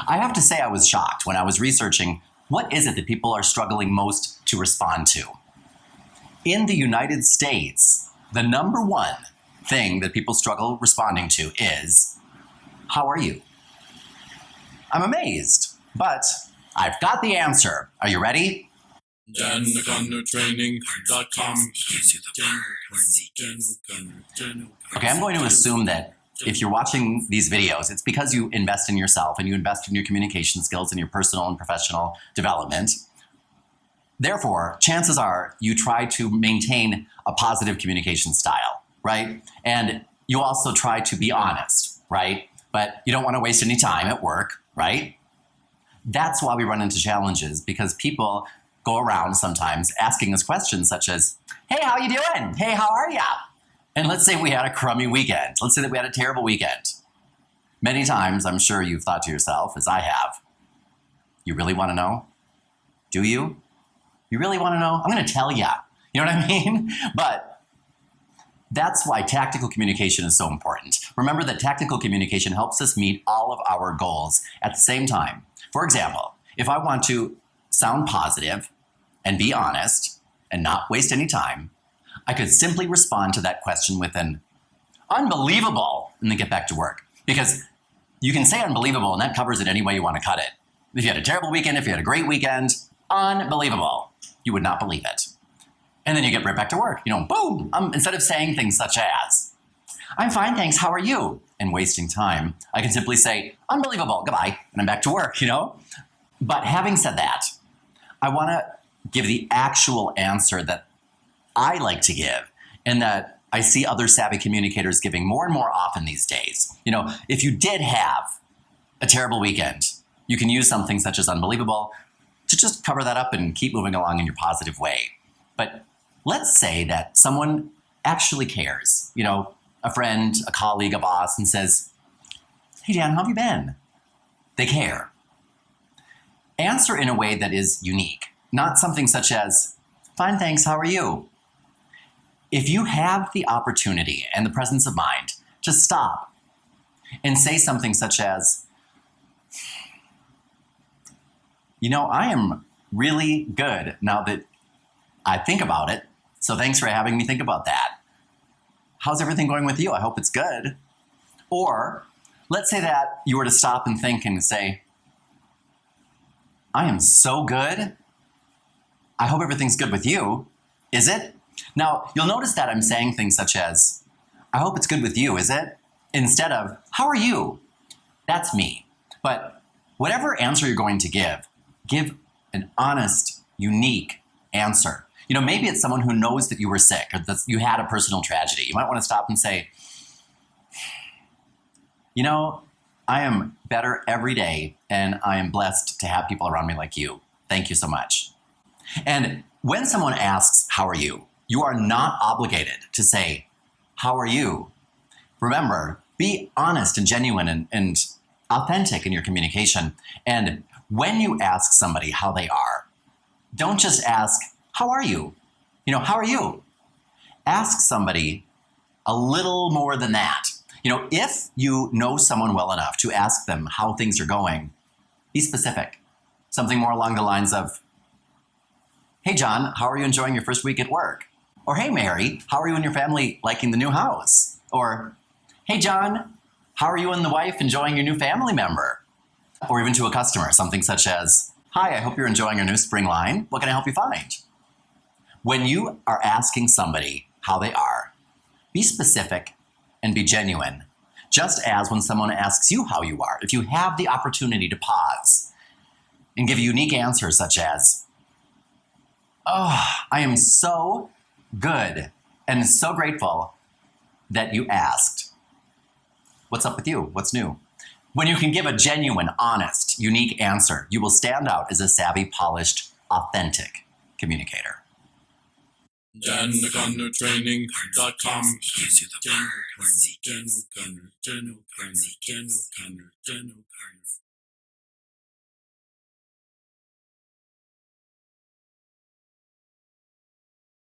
I have to say I was shocked when I was researching what is it that people are struggling most to respond to. In the United States, the number one thing that people struggle responding to is, how are you? I'm amazed, but I've got the answer. Are you ready? DanGunnerTraining.com. Okay, I'm going to assume that if you're watching these videos, it's because you invest in yourself and you invest in your communication skills and your personal and professional development. Therefore, chances are you try to maintain a positive communication style, right? And you also try to be honest, right? But you don't want to waste any time at work, right? That's why we run into challenges, because people go around sometimes asking us questions such as, hey, how you doing? Hey, how are ya? And let's say we had a crummy weekend. Let's say that we had a terrible weekend. Many times, I'm sure you've thought to yourself, as I have, you really want to know? Do you? You really want to know? I'm going to tell ya. You know what I mean? But that's why tactical communication is so important. Remember that tactical communication helps us meet all of our goals at the same time. For example, if I want to sound positive and be honest and not waste any time, I could simply respond to that question with an unbelievable and then get back to work. Because you can say unbelievable and that covers it any way you want to cut it. If you had a terrible weekend, if you had a great weekend, unbelievable. You would not believe it. And then you get right back to work. Boom! Instead of saying things such as, I'm fine, thanks, how are you? And wasting time, I can simply say, unbelievable, goodbye, and I'm back to work, But having said that, I want to give the actual answer that I like to give, and that I see other savvy communicators giving more and more often these days. If you did have a terrible weekend, you can use something such as unbelievable to just cover that up and keep moving along in your positive way. But let's say that someone actually cares, a friend, a colleague, a boss, and says, hey, Dan, how have you been? They care. Answer in a way that is unique, not something such as, fine, thanks, how are you? If you have the opportunity and the presence of mind to stop and say something such as, I am really good now that I think about it, so thanks for having me think about that. How's everything going with you? I hope it's good. Or let's say that you were to stop and think and say, I am so good. I hope everything's good with you. Is it? Now, you'll notice that I'm saying things such as, I hope it's good with you, is it? Instead of, how are you? That's me. But whatever answer you're going to give an honest, unique answer. Maybe it's someone who knows that you were sick or that you had a personal tragedy. You might want to stop and say, I am better every day and I am blessed to have people around me like you. Thank you so much. And when someone asks, how are you? You are not obligated to say, how are you? Remember, be honest and genuine and authentic in your communication. And when you ask somebody how they are, don't just ask, how are you? How are you? Ask somebody a little more than that. If you know someone well enough to ask them how things are going, be specific. Something more along the lines of, hey, John, how are you enjoying your first week at work? Or, hey, Mary, how are you and your family liking the new house? Or, hey, John, how are you and the wife enjoying your new family member? Or even to a customer, something such as, hi, I hope you're enjoying your new spring line. What can I help you find? When you are asking somebody how they are, be specific and be genuine. Just as when someone asks you how you are, if you have the opportunity to pause and give a unique answer such as, oh, I am so good and so grateful that you asked. What's up with you? What's new? When you can give a genuine, honest, unique answer, you will stand out as a savvy, polished, authentic communicator. DanGunnerTraining.com.